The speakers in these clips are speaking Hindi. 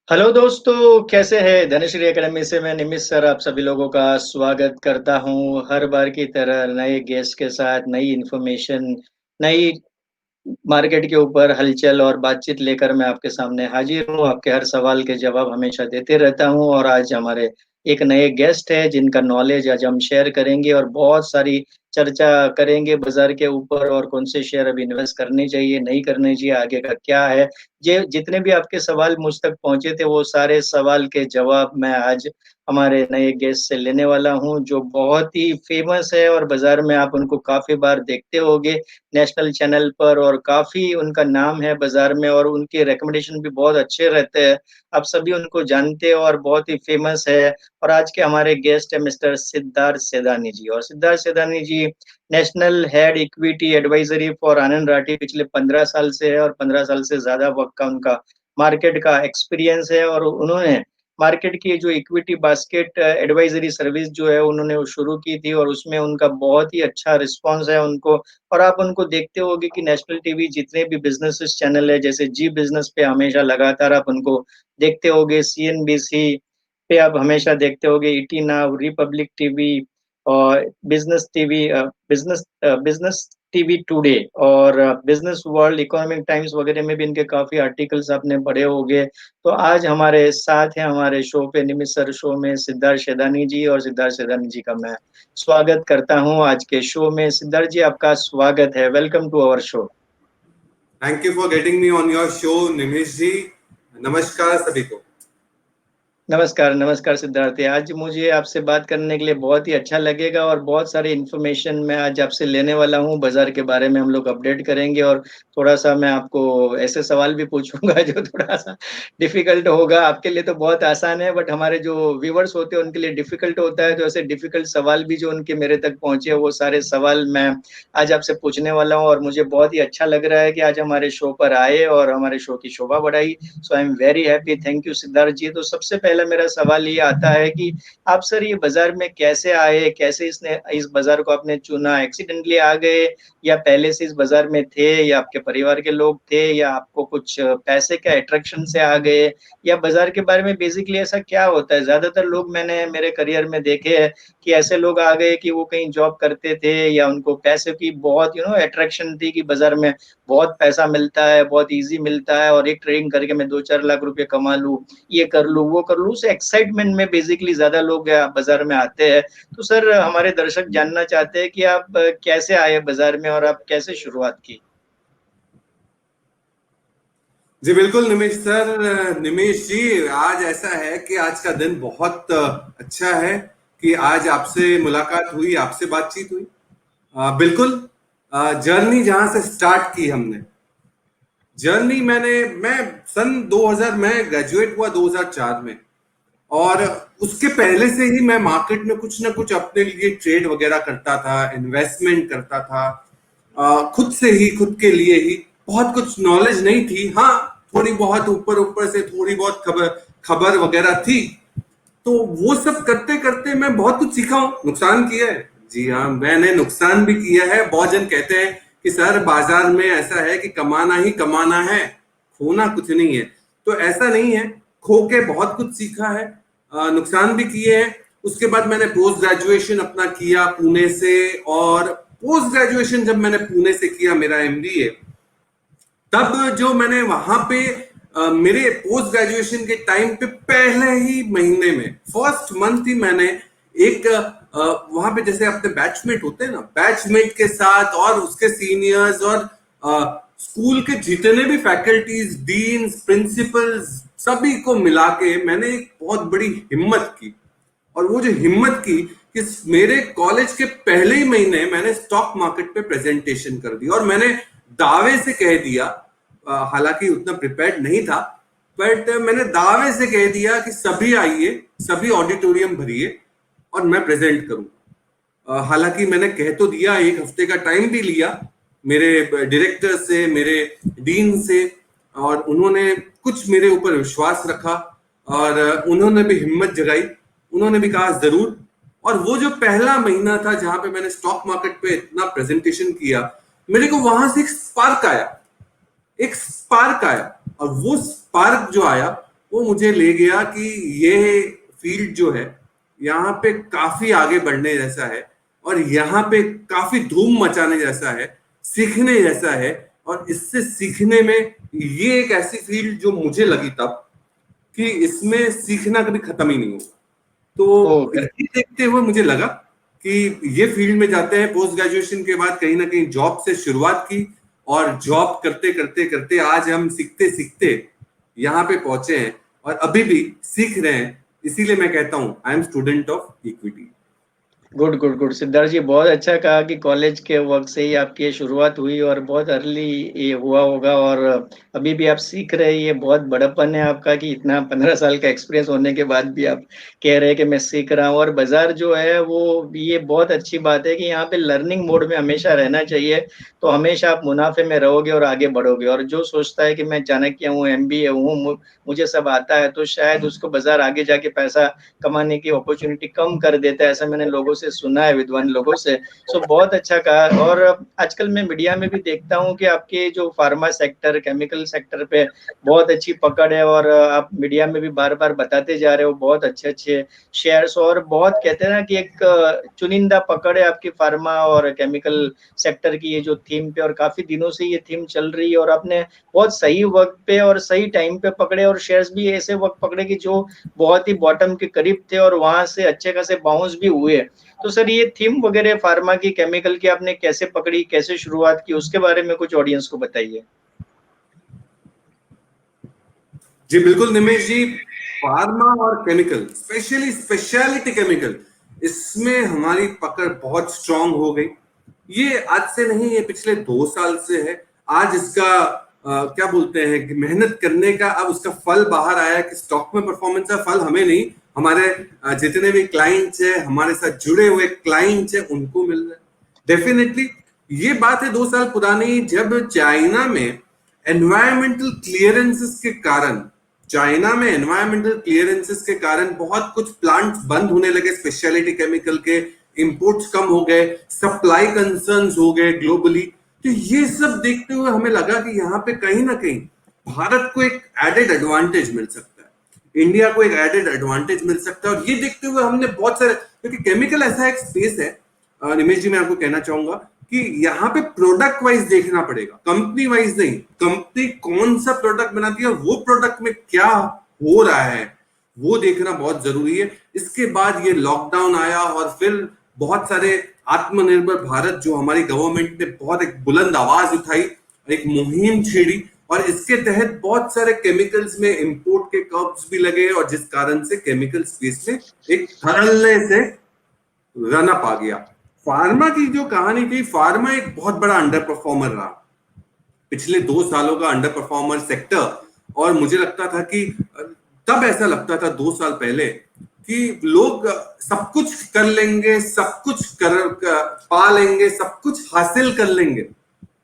हेलो दोस्तों, कैसे हैं? धनश्री एकेडमी से मैं निमित सर आप सभी लोगों का स्वागत करता हूं। हर बार की तरह नए गेस्ट के साथ नई इन्फॉर्मेशन, नई मार्केट के ऊपर हलचल और बातचीत लेकर मैं आपके सामने हाजिर हूँ। आपके हर सवाल के जवाब हमेशा देते रहता हूँ और आज हमारे एक नए गेस्ट है जिनका नॉलेज आज हम शेयर करेंगे और बहुत सारी चर्चा करेंगे बाज़ार के ऊपर और कौन से शेयर अभी इन्वेस्ट करने चाहिए, नहीं करने चाहिए, आगे का क्या है। जे जितने भी आपके सवाल मुझ तक पहुँचे थे, वो सारे सवाल के जवाब मैं आज हमारे नए गेस्ट से लेने वाला हूँ, जो बहुत ही फ़ेमस है और बाज़ार में आप उनको काफ़ी बार देखते होंगे। नेशनल चैनल पर और काफ़ी उनका नाम है बाज़ार में और उनके रिकमेंडेशन भी बहुत अच्छे रहते हैं। आप सभी उनको जानते हो और बहुत ही फ़ेमस है और आज के हमारे गेस्ट हैं मिस्टर सिद्धार्थ सेदानी जी और Siddharth Sedani ji national head equity advisory for Anand Rathi पिछले 15 साल से है और 15 साल से ज़्यादा वक़्त का उनका मार्केट का एक्सपीरियंस है और उन्होंने मार्केट की जो इक्विटी बास्केट एडवाइज़री सर्विस जो है उन्होंने वो शुरू की थी और उसमें उनका बहुत ही अच्छा रिस्पॉन्स है उनको और आप उनको देखते होंगे कि नेशनल टीवी जितने भी बिज़नेसेस चैनल है जैसे जी बिज़नेस पे हमेशा लगातार आप उनको देखते होंगे, सीएनबीसी पे आप हमेशा देखते होंगे, ईटी नाउ, रिपब्लिक टीवी और business TV business TV today और बिज़नेस वर्ल्ड, इकोनॉमिक टाइम्स वगैरह में भी इनके काफ़ी आर्टिकल्स आपने पढ़े होंगे। तो आज हमारे साथ हैं हमारे शो पे निमित सर शो में सिद्धार्थ शेदानी जी और सिद्धार्थ शेदानी जी का मैं स्वागत करता हूँ आज के शो में। सिद्धार्थ जी आपका स्वागत है। Welcome to our show. Thank you for getting me on your show Nimish ji. नमस्कार सभी को। नमस्कार, नमस्कार सिद्धार्थ जी। आज मुझे आपसे बात करने के लिए बहुत ही अच्छा लगेगा और बहुत सारी इन्फॉर्मेशन मैं आज आपसे लेने वाला हूँ। बाज़ार के बारे में हम लोग अपडेट करेंगे और थोड़ा-सा मैं आपको ऐसे सवाल भी पूछूँगा जो थोड़ा-सा डिफ़िकल्ट होगा। आपके लिए तो बहुत आसान है बट हमारे जो व्यूअर्स होते हैं उनके लिए डिफ़िकल्ट होता है। तो ऐसे डिफ़िकल्ट सवाल भी जो उनके मेरे तक पहुँचे वो सारे सवाल मैं आज आपसे पूछने वाला हूँ और मुझे बहुत ही अच्छा लग रहा है कि आज हमारे शो पर आए और हमारे शो की शोभा बढ़ाई। So I am very happy. Thank you Siddharth ji. तो सबसे पहला मेरा सवाल ये आता है कि आप सर ये बाज़ार में कैसे आए? कैसे इस बाज़ार को आपने चुना? एक्सीडेंटली आ गए या पहले से इस बाज़ार में थे या आपके परिवार के लोग थे या आपको कुछ पैसे के अट्रैक्शन से आ गए या बाज़ार के बारे में बेसिकली ऐसा क्या होता है? ज़्यादातर लोग मैंने मेरे करियर में देखे हैं कि ऐसे लोग आ गए कि वो कहीं जॉब करते थे या उनको पैसे की बहुत अट्रैक्शन थी कि बाज़ार में बहुत पैसा मिलता है, बहुत ईज़ी मिलता है और एक ट्रेडिंग करके मैं 2-4 लाख रुपए कमा लूँ, ये कर लूँ, वो कर लूँ। उस एक्साइटमेंट में बेसिकली ज़्यादा लोग बाज़ार में आते हैं। तो सर हमारे दर्शक जानना चाहते हैं कि आप कैसे आए बाज़ार में और आप कैसे शुरुआत की? जी बिल्कुल निमिष सर। निमिष जी, आज ऐसा है कि आज का दिन बहुत अच्छा है कि आज आपसे मुलाकात हुई, आपसे बातचीत हुई। बिल्कुल। जर्नी जहां से स्टार्ट की हमने, जर्नी मैं सन 2000 में ग्रेजुएट हुआ 2004 में। और उसके पहले से ही मैं मार्केट में कुछ ना कुछ अपने लिए ट्रेड वगैरह करता था, इन्वेस्टमेंट करता था। खुद से ही, खुद के लिए ही। बहुत कुछ नॉलेज नहीं थी, हाँ, थोड़ी बहुत ऊपर ऊपर से थोड़ी बहुत खबर खबर वगैरह थी। तो वो सब करते करते मैं बहुत कुछ सीखा हूं, नुकसान किया है। जी हाँ, मैंने नुकसान भी किया है। बहुत जन कहते हैं कि सर बाजार में ऐसा है कि कमाना ही कमाना है, खोना कुछ नहीं है। तो ऐसा नहीं है, खो के बहुत कुछ सीखा है, नुकसान भी किए हैं। उसके बाद मैंने पोस्ट ग्रेजुएशन अपना किया पुणे से। और पोस्ट ग्रेजुएशन जब मैंने पुणे से किया मेरा एमबीए, तब जो मैंने वहां पे मेरे पोस्ट ग्रेजुएशन के टाइम पे पहले ही महीने में, फर्स्ट मंथ ही मैंने एक वहां पे जैसे अपने बैचमेट होते हैं ना, बैचमेट के साथ और उसके सीनियर्स और स्कूल के जितने भी फैकल्टीज, डीन्स, प्रिंसिपल्स, सभी को मिला के मैंने एक बहुत बड़ी हिम्मत की। और वो जो हिम्मत की कि मेरे कॉलेज के पहले ही महीने मैंने स्टॉक मार्केट पे प्रेजेंटेशन कर दी और मैंने दावे से कह दिया, हालांकि उतना प्रिपेयर्ड नहीं था, बट मैंने दावे से कह दिया कि सभी आइए, सभी ऑडिटोरियम भरिए और मैं प्रेजेंट करूं। हालांकि मैंने कह तो दिया, एक हफ्ते का टाइम भी लिया मेरे डायरेक्टर से, मेरे डीन से, और उन्होंने कुछ मेरे ऊपर विश्वास रखा और उन्होंने भी हिम्मत जगाई। उन्होंने भी कहा जरूर। और वो जो पहला महीना था जहां पे मैंने स्टॉक मार्केट पे इतना प्रेजेंटेशन किया, मेरे को वहां से एक स्पार्क आया, एक स्पार्क आया। और वो स्पार्क जो आया, वो मुझे ले गया कि ये फील्ड जो है यहाँ पे काफी आगे बढ़ने जैसा है, और यहाँ पे काफी धूम मचाने जैसा है, सीखने जैसा है। और इससे सीखने में ये एक ऐसी फील्ड जो मुझे लगी तब कि इसमें सीखना कभी खत्म ही नहीं होगा। ओह! तो ये देखते हुए मुझे लगा कि ये फील्ड में जाते हैं। पोस्ट ग्रेजुएशन के बाद कहीं ना कहीं जॉब से शुरुआत की, और जॉब करते करते करते आज हम सीखते सीखते यहाँ पे पहुंचे हैं, और अभी भी सीख रहे हैं। इसीलिए मैं कहता हूं I am student of equity. Good, good, good. Siddharth ji, बहुत अच्छा कहा कि कॉलेज के वक़्त से ही आपकी ये शुरुआत हुई और बहुत अर्ली ये हुआ होगा और अभी भी आप सीख रहे हैं, ये बहुत बड़प्पन है आपका कि इतना 15 साल का एक्सपीरियंस होने के बाद भी आप कह रहे हैं कि मैं सीख रहा हूँ और बाज़ार जो है वो ये बहुत अच्छी बात है कि यहाँ पे लर्निंग मोड में हमेशा रहना चाहिए, तो हमेशा आप मुनाफ़े में रहोगे और आगे बढ़ोगे और जो सोचता है कि मैं चाणक्य हूँ, एमबीए हूँ, मुझे सब आता है, तो शायद उसको बाज़ार आगे जाके पैसा कमाने की अपॉर्चुनिटी कम कर देता है, ऐसा मैंने लोगों से सुना है, विद्वान लोगों से। सो बहुत अच्छा कहा और आजकल मैं मीडिया में भी देखता हूँ कि आपके जो फार्मा सेक्टर, केमिकल सेक्टर पे बहुत अच्छी पकड़ है और आप मीडिया में भी बार-बार बताते जा रहे हो, बहुत अच्छे-अच्छे शेयर्स और बहुत कहते हैं ना कि एक चुनिंदा पकड़ है आपकी फार्मा और केमिकल सेक्टर की ये जो थीम पे और काफ़ी दिनों से ये थीम चल रही है और आपने बहुत सही वक़्त पे और सही टाइम पे पकड़े और शेयर्स भी ऐसे वक़्त पकड़े कि जो बहुत ही बॉटम के करीब थे और वहाँ से अच्छे खासे बाउंस भी हुए। तो सर ये थीम वगैरह फार्मा की, केमिकल की आपने कैसे पकड़ी, कैसे शुरुआत की, उसके बारे में कुछ ऑडियंस को बताइए? जी बिल्कुल निमेश जी, फार्मा और केमिकल, स्पेशली स्पेशलिटी केमिकल, इसमें हमारी पकड़ बहुत स्ट्रांग हो गई। ये आज से नहीं, ये पिछले 2 साल से है। आज इसका क्या बोलते हैं कि मेहनत करने का अब उसका फल बाहर आया है कि स्टॉक में परफॉर्मेंस का फल हमें नहीं, हमारे जितने भी क्लाइंट्स है, हमारे साथ जुड़े हुए क्लाइंट्स है, उनको मिल रहा है। डेफिनेटली ये बात है 2 साल पुरानी, जब चाइना में एनवायरमेंटल क्लियरेंसेस के कारण, चाइना में एनवायरमेंटल क्लियरेंसेस के कारण बहुत कुछ प्लांट्स बंद होने लगे, स्पेशलिटी केमिकल के इंपोर्ट्स कम हो गए, सप्लाई कंसर्न्स हो गए ग्लोबली। तो ये सब देखते हुए हमें लगा कि यहाँ पे कहीं ना कहीं भारत को एक एडेड एडवांटेज मिल सकता है, इंडिया को एक एडेड एडवांटेज मिल सकता है। और ये देखते हुए हमने बहुत सारे, क्योंकि केमिकल ऐसा एक स्पेस है निमेश जी, मैं आपको कहना चाहूंगा कि यहाँ पे प्रोडक्ट वाइज देखना पड़ेगा, कंपनी वाइज नहीं। कंपनी कौन सा प्रोडक्ट बनाती है और वो प्रोडक्ट में क्या हो रहा है वो देखना बहुत जरूरी है। इसके बाद ये लॉकडाउन आया और फिर बहुत सारे आत्मनिर्भर भारत जो हमारी गवर्नमेंट ने बहुत एक बुलंद आवाज उठाई, एक मुहिम छेड़ी, और इसके तहत बहुत सारे केमिकल्स में इंपोर्ट के कर्ब्स भी लगे, और जिस कारण से केमिकल स्पेस में एक धड़ल्ले से रन अप आ गया। फार्मा की जो कहानी थी, फार्मा एक बहुत बड़ा अंडर परफॉर्मर रहा, पिछले 2 सालों का अंडर परफॉर्मर सेक्टर। और मुझे लगता था कि तब ऐसा लगता था 2 साल पहले कि लोग सब कुछ कर लेंगे, सब कुछ पा लेंगे, सब कुछ हासिल कर लेंगे,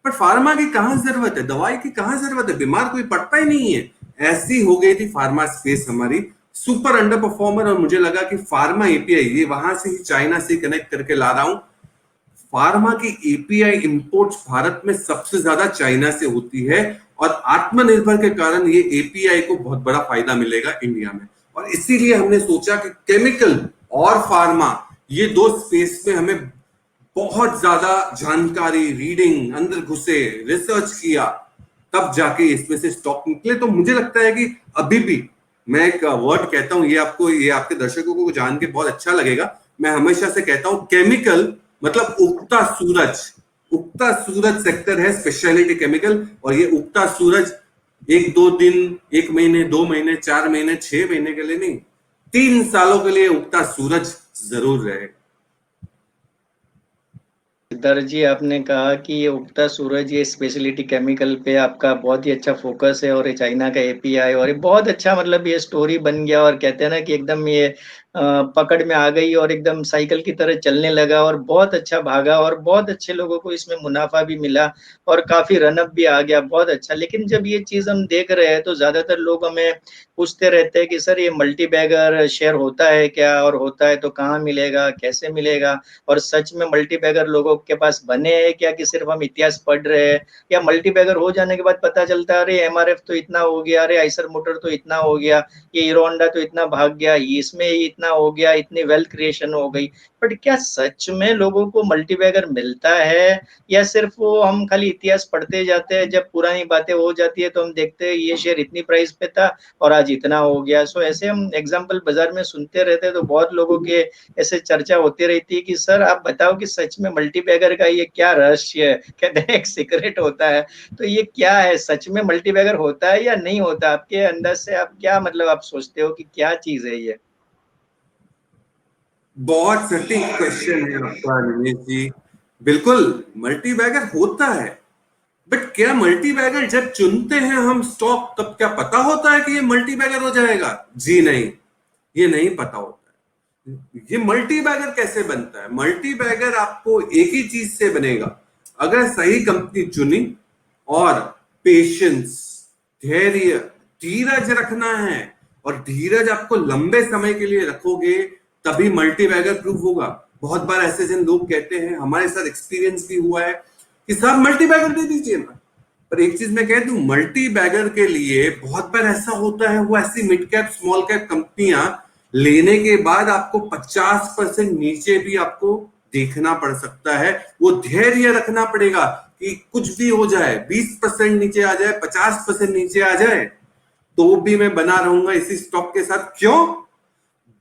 पर फार्मा की कहां जरूरत है, दवाई की कहां जरूरत है, बीमार कोई पड़ता ही नहीं है। ऐसी हो गई थी फार्मा स्पेस हमारी, सुपर अंडर परफॉर्मर। और मुझे लगा कि फार्मा एपीआई, ये वहां से ही चाइना से कनेक्ट करके ला रहा हूं, फार्मा की एपीआई इंपोर्ट्स भारत में सबसे ज्यादा चाइना से होती है, और आत्मनिर्भर के कारण ये एपीआई को बहुत बड़ा फायदा मिलेगा इंडिया में। और इसीलिए हमने सोचा कि केमिकल और फार्मा, ये दो स्पेस में हमें बहुत ज्यादा जानकारी, रीडिंग, अंदर घुसे, रिसर्च किया, तब जाके इसमें से स्टॉक निकले। तो मुझे लगता है कि अभी भी मैं एक वर्ड कहता हूं, ये आपको, ये आपके दर्शकों को जान के बहुत अच्छा लगेगा। मैं हमेशा से कहता हूं केमिकल मतलब उगता सूरज। उगता सूरज सेक्टर है स्पेशलिटी केमिकल, और ये उगता सूरज 1-2 दिन, 1 महीने, 2 महीने, 4 महीने, 6 महीने के लिए नहीं, 3 सालों के लिए उगता सूरज जरूर रहे। सिद्धार्थ जी, आपने कहा कि ये उगता सूरज, ये स्पेशलिटी केमिकल पे आपका बहुत ही अच्छा फोकस है और ये चाइना का एपीआई और ये बहुत अच्छा मतलब ये स्टोरी बन गया और कहते हैं ना कि एकदम ये पकड़ में आ गई और एकदम साइकिल की तरह चलने लगा और बहुत अच्छा भागा और बहुत अच्छे लोगों को इसमें मुनाफा भी मिला और काफी रनअप भी आ गया, बहुत अच्छा। लेकिन जब ये चीज हम देख रहे हैं तो ज्यादातर लोग हमें पूछते रहते हैं कि सर ये मल्टी बैगर शेयर होता है क्या और होता है तो कहाँ मिलेगा, कैसे मिलेगा और सच में मल्टी बैगर लोगों को आपके पास बने हैं क्या कि सिर्फ हम इतिहास पढ़ रहे हैं, या मल्टी बैगर हो जाने के बाद पता चलता है अरे एमआरएफ तो इतना हो गया, अरे आइसर मोटर तो इतना हो गया, ये हीरो होंडा तो इतना भाग गया, इसमें इतना हो गया, इतनी वेल्थ क्रिएशन हो गई। बट क्या सच में लोगों को मल्टी बैगर मिलता है, या सिर्फ वो हम खाली इतिहास पढ़ते जाते हैं, जब पुरानी बातें हो जाती है तो हम देखते हैं ये शेयर इतनी प्राइस पे था और आज इतना हो गया। सो ऐसे हम एग्जाम्पल बाजार में सुनते रहते हैं, तो बहुत लोगों के ऐसे चर्चा होती रहती है कि सर आप बताओ कि सच में मल्टी बैगर का ये क्या रहस्य है, कहते हैं एक सीक्रेट होता है, तो ये क्या है, सच में मल्टी बैगर होता है या नहीं होता? आपके अंदाज से आप क्या मतलब आप सोचते हो कि क्या चीज है ये? बहुत सटीक क्वेश्चन है आपका निमेश जी। बिल्कुल मल्टी बैगर होता है, बट क्या मल्टी बैगर जब चुनते हैं हम स्टॉक तब क्या पता होता है कि ये मल्टी बैगर हो जाएगा? जी नहीं, ये नहीं पता होता है। ये मल्टी बैगर कैसे बनता है? मल्टी बैगर आपको एक ही चीज से बनेगा, अगर सही कंपनी चुनी और पेशेंस, धैर्य, धीरज रखना है, और धीरज आपको लंबे समय के लिए रखोगे तभी मल्टी बैगर प्रूफ होगा। बहुत बार ऐसे जन लोग कहते हैं, हमारे साथ एक्सपीरियंस भी हुआ है कि साहब मल्टी बैगर दे दीजिए ना। पर एक चीज मैं कह दूं, मल्टी बैगर के लिए बहुत बार ऐसा होता है, वो ऐसी मिड कैप स्मॉल कैप कंपनियां लेने के बाद आपको 50% नीचे भी आपको देखना पड़ सकता है। वो धैर्य रखना पड़ेगा कि कुछ भी हो जाए, 20% नीचे आ जाए, 50% नीचे आ जाए, तो भी मैं बना रहूंगा इसी स्टॉक के साथ। क्यों?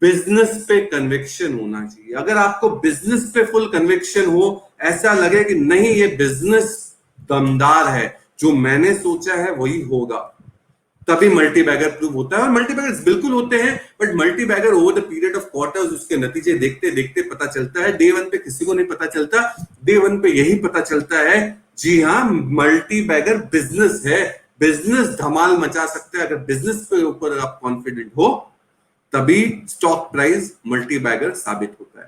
बिजनेस पे कन्विक्शन होना चाहिए। अगर आपको बिजनेस पे फुल कन्विक्शन हो, ऐसा लगे कि नहीं ये बिजनेस दमदार है, जो मैंने सोचा है वही होगा, तभी मल्टी बैगर प्रूव होता है। और मल्टी बैगर बिल्कुल होते हैं, but multibagger over the period of quarters उसके नतीजे देखते देखते पता चलता है। डे वन पे किसी को नहीं पता चलता, डे वन पे यही पता चलता है, जी हाँ मल्टी बैगर बिजनेस है, बिजनेस धमाल मचा सकता है। अगर बिजनेस पे ऊपर आप कॉन्फिडेंट हो तभी स्टॉक प्राइस मल्टी बैगर साबित होता है।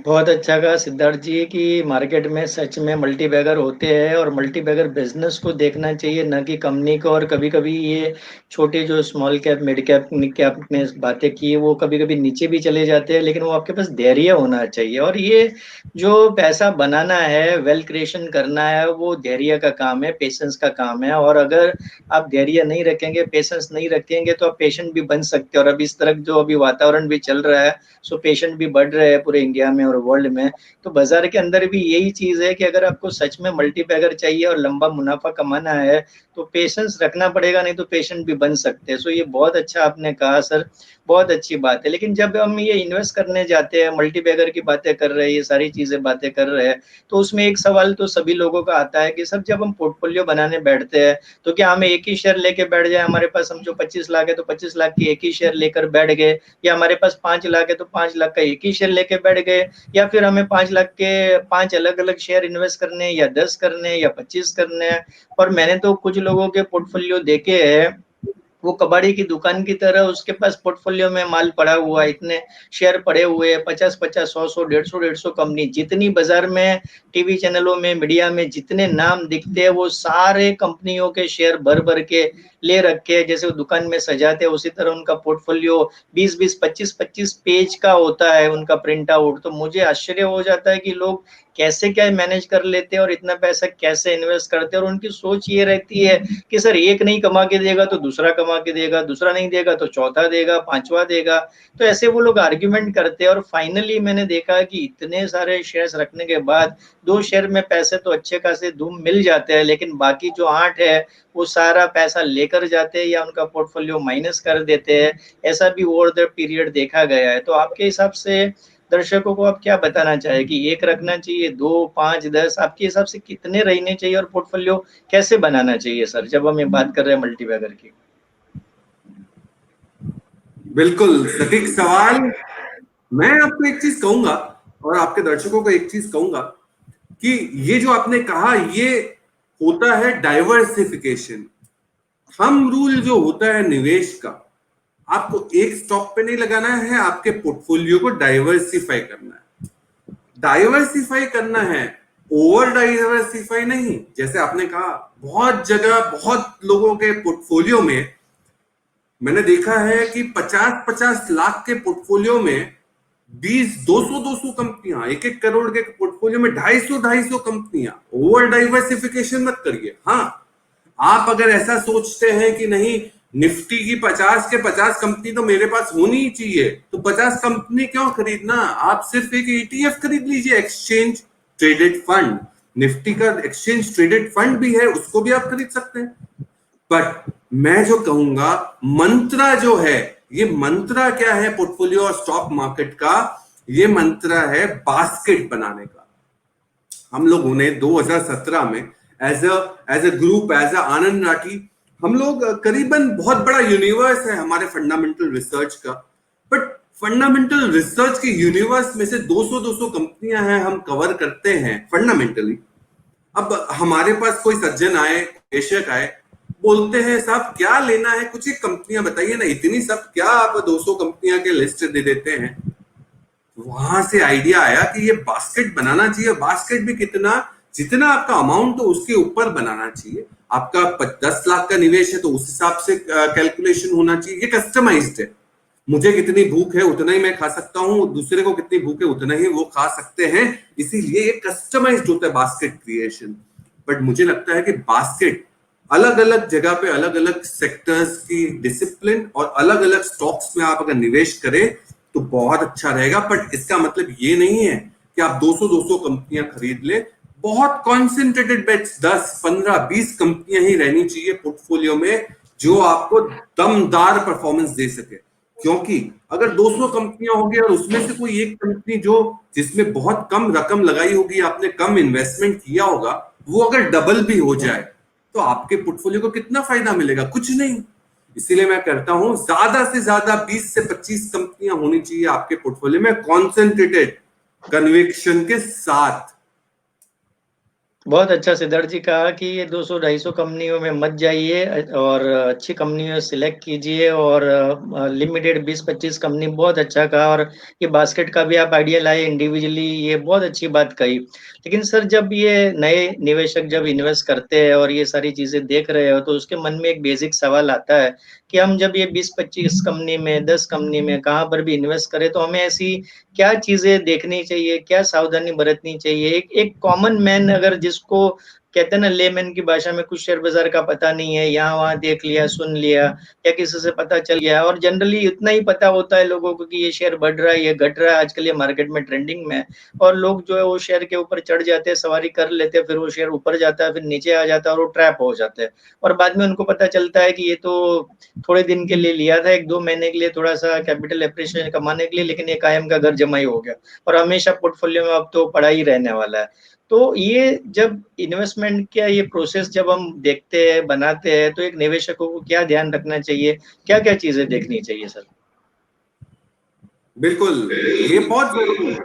बहुत अच्छा कहा सिद्धार्थ जी कि मार्केट में सच में मल्टी बैगर होते हैं, और मल्टी बैगर बिजनेस को देखना चाहिए न कि कंपनी को। और कभी कभी ये छोटे जो small cap mid cap mid cap में बातें की, वो कभी कभी नीचे भी चले जाते हैं, लेकिन वो आपके पास धैर्य होना चाहिए। और ये जो पैसा बनाना है, वेल्थ क्रिएशन करना है, वो धैर्य का काम है, पेशेंस का काम है। और अगर आप धैर्य नहीं रखेंगे, पेशेंस नहीं रखेंगे, तो आप पेशेंट भी बन सकते हैं। और अब इस तरह जो अभी वातावरण भी चल रहा है, सो पेशेंट भी बढ़ रहे हैं पूरे इंडिया में और वर्ल्ड में। तो बाजार के अंदर भी यही चीज है कि अगर आपको सच में मल्टी बैगर चाहिए और लंबा मुनाफा कमाना है, तो पेशेंस रखना पड़ेगा, नहीं तो पेशेंट भी बन सकते हैं। सो ये बहुत अच्छा आपने कहा सर, बहुत अच्छी बात है। लेकिन जब हम ये इन्वेस्ट करने जाते हैं, मल्टी बैगर की बातें कर रहे हैं, ये सारी चीजें बातें कर रहे हैं, तो उसमें एक सवाल तो सभी लोगों का आता है कि सर जब हम पोर्टफोलियो बनाने बैठते हैं, तो क्या हमें एक ही शेयर लेके बैठ जाए? हमारे पास समझो 25 लाख है, तो 25 लाख की एक ही शेयर लेकर बैठ गए, या हमारे पास 5 लाख है तो 5 लाख का एक ही शेयर लेके बैठ गए, या फिर हमें 5 लाख के 5 अलग अलग शेयर इन्वेस्ट करने हैं, या 10 करने हैं, या 25 करने हैं? और मैंने तो कुछ लोगों के पोर्टफोलियो देखे हैं, वो कबाड़ी की दुकान की तरह उसके पास पोर्टफोलियो में माल पड़ा हुआ है, इतने शेयर पड़े हुए हैं, 50-50, 100-100, 150-150 कंपनी, जितनी बाजार में टीवी चैनलों में मीडिया में जितने नाम दिखते हैं, वो सारे कंपनियों के शेयर भर भर के ले रखे हैं। जैसे वो दुकान में सजाते हैं, उसी तरह उनका पोर्टफोलियो 20-20, 25-25 पेज का होता है उनका प्रिंट आउट। तो मुझे आश्चर्य हो जाता है कि लोग कैसे क्या मैनेज कर लेते हैं और इतना पैसा कैसे इन्वेस्ट करते हैं। और उनकी सोच ये रहती है कि सर एक नहीं कमा के देगा तो दूसरा कमा के देगा, दूसरा नहीं देगा तो चौथा देगा, पांचवा देगा। तो ऐसे वो लोग आर्ग्यूमेंट करते हैं, और फाइनली मैंने देखा कि इतने सारे शेयर्स रखने के बाद 2 शेयर में पैसे तो अच्छे खासे धूम मिल जाते हैं, लेकिन बाकी जो 8 है वो सारा पैसा लेकर जाते हैं या उनका पोर्टफोलियो माइनस कर देते हैं। ऐसा भी ओवर द पीरियड देखा गया है। तो आपके हिसाब से दर्शकों को आप क्या बताना चाहे कि एक रखना चाहिए, 2, 5, 10, आपके हिसाब से कितने रहने चाहिए, और पोर्टफोलियो कैसे बनाना चाहिए सर, जब हम ये बात कर रहे हैं मल्टीबैगर की? बिल्कुल सटीक सवाल। मैं आपको एक चीज कहूंगा और आपके दर्शकों को एक चीज कहूंगा कि ये जो आपने कहा, ये होता है डाइवर्सिफिकेशन। थंब रूल जो होता है निवेश का, आपको एक स्टॉक पे नहीं लगाना है, आपके पोर्टफोलियो को डाइवर्सिफाई करना है। डाइवर्सिफाई करना है, ओवर डाइवर्सिफाई नहीं। जैसे आपने कहा, बहुत जगह बहुत लोगों के पोर्टफोलियो में मैंने देखा है कि 50-50 लाख के पोर्टफोलियो में 20 200 कंपनियां, 1-1 करोड़ के पोर्टफोलियो में 250 कंपनियां। ओवर डाइवर्सिफिकेशन मत करिए। हाँ, आप अगर ऐसा सोचते हैं कि नहीं, निफ्टी की 50 के 50 कंपनी तो मेरे पास होनी ही चाहिए, तो 50 कंपनी क्यों खरीदना? आप सिर्फ एक ETF खरीद लीजिए, एक्सचेंज ट्रेडेड फंड। निफ्टी का एक्सचेंज ट्रेडेड फंड भी है, उसको भी आप खरीद सकते हैं। बट मैं जो कहूंगा, मंत्रा जो है, ये मंत्रा क्या है पोर्टफोलियो और स्टॉक मार्केट का? ये मंत्रा है बास्केट बनाने का। हम लोगों ने 2017 में as a group, as a Anand Rathi, हम लोग करीबन, बहुत बड़ा यूनिवर्स है हमारे फंडामेंटल रिसर्च का, बट फंडामेंटल रिसर्च के यूनिवर्स में से 200 कंपनियां हैं हम कवर करते हैं फंडामेंटली। अब हमारे पास कोई सज्जन आए, निवेशक आए, बोलते हैं साहब क्या लेना है, कुछ एक कंपनियां बताइए ना, इतनी सब क्या आप 200 कंपनियां के लिस्ट दे देते हैं। वहां से आइडिया आया कि ये बास्केट बनाना चाहिए। बास्केट भी कितना, जितना आपका अमाउंट हो उसके ऊपर बनाना चाहिए। आपका 10 लाख का निवेश है तो उस हिसाब से कैलकुलेशन होना चाहिए। ये कस्टमाइज्ड है, मुझे कितनी भूख है उतना ही मैं खा सकता हूं, दूसरे को कितनी भूख है उतना ही वो खा सकते हैं, इसीलिए ये कस्टमाइज्ड होता है बास्केट क्रिएशन। बट मुझे लगता है कि बास्केट अलग अलग जगह पे, अलग अलग सेक्टर्स की डिसिप्लिन और अलग अलग स्टॉक्स में आप अगर निवेश करें तो बहुत अच्छा रहेगा। बट इसका मतलब ये नहीं है कि आप 200 कंपनियां खरीद ले। बहुत कॉन्सेंट्रेटेड बेट्स, 10 15 20 कंपनियां ही रहनी चाहिए पोर्टफोलियो में, जो आपको दमदार परफॉर्मेंस दे सके। क्योंकि अगर 200 कंपनियां होगी और उसमें से कोई एक कंपनी जो, जिसमें बहुत कम रकम लगाई होगी, आपने कम इन्वेस्टमेंट किया होगा, वो अगर डबल भी हो जाए तो आपके पोर्टफोलियो को कितना फायदा मिलेगा? कुछ नहीं। इसीलिए मैं कहता हूं ज्यादा से ज्यादा 20 से 25 कंपनियां होनी चाहिए आपके पोर्टफोलियो में, कॉन्सेंट्रेटेड कन्विक्शन के साथ। बहुत अच्छा सिद्धार्थ जी कहा कि ये 200-250 कंपनियों में मत जाइए और अच्छी कंपनियों सिलेक्ट कीजिए, और लिमिटेड 20-25 कंपनी, बहुत अच्छा कहा। और ये बास्केट का भी आप आइडिया लाए इंडिविजुअली, ये बहुत अच्छी बात कही। लेकिन सर, जब ये नए निवेशक जब इन्वेस्ट करते हैं और ये सारी चीजें देख रहे हो, तो उसके मन में एक बेसिक सवाल आता है कि हम जब ये 20-25 कंपनी में, 10 कंपनी में, कहाँ पर भी इन्वेस्ट करें, तो हमें ऐसी क्या चीजें देखनी चाहिए, क्या सावधानी बरतनी चाहिए? एक एक कॉमन मैन, अगर जिसको कहते हैं ना, लेमैन की भाषा में, कुछ शेयर बाजार का पता नहीं है, यहाँ वहां देख लिया, सुन लिया, या किसी से पता चल गया, और जनरली इतना ही पता होता है लोगों को कि ये शेयर बढ़ रहा है, ये घट रहा है, आजकल ये मार्केट में ट्रेंडिंग में है, और लोग जो है वो शेयर के ऊपर चढ़ जाते हैं, सवारी कर लेते हैं, फिर वो शेयर ऊपर जाता है, फिर नीचे आ जाता है, और वो ट्रैप हो जाते हैं। और बाद में उनको पता चलता है कि ये तो थोड़े दिन के लिए लिया था, 1-2 महीने के लिए, थोड़ा सा कैपिटल एप्रिसिएशन कमाने के लिए, लेकिन ये कायम का घर जमाई हो गया, और हमेशा पोर्टफोलियो में अब तो पड़ा ही रहने वाला है। तो ये जब इन्वेस्टमेंट का ये प्रोसेस जब हम देखते हैं, बनाते हैं, तो एक निवेशकों को क्या ध्यान रखना चाहिए, क्या क्या चीजें देखनी चाहिए सर? बिल्कुल, ये बहुत जरूरी है,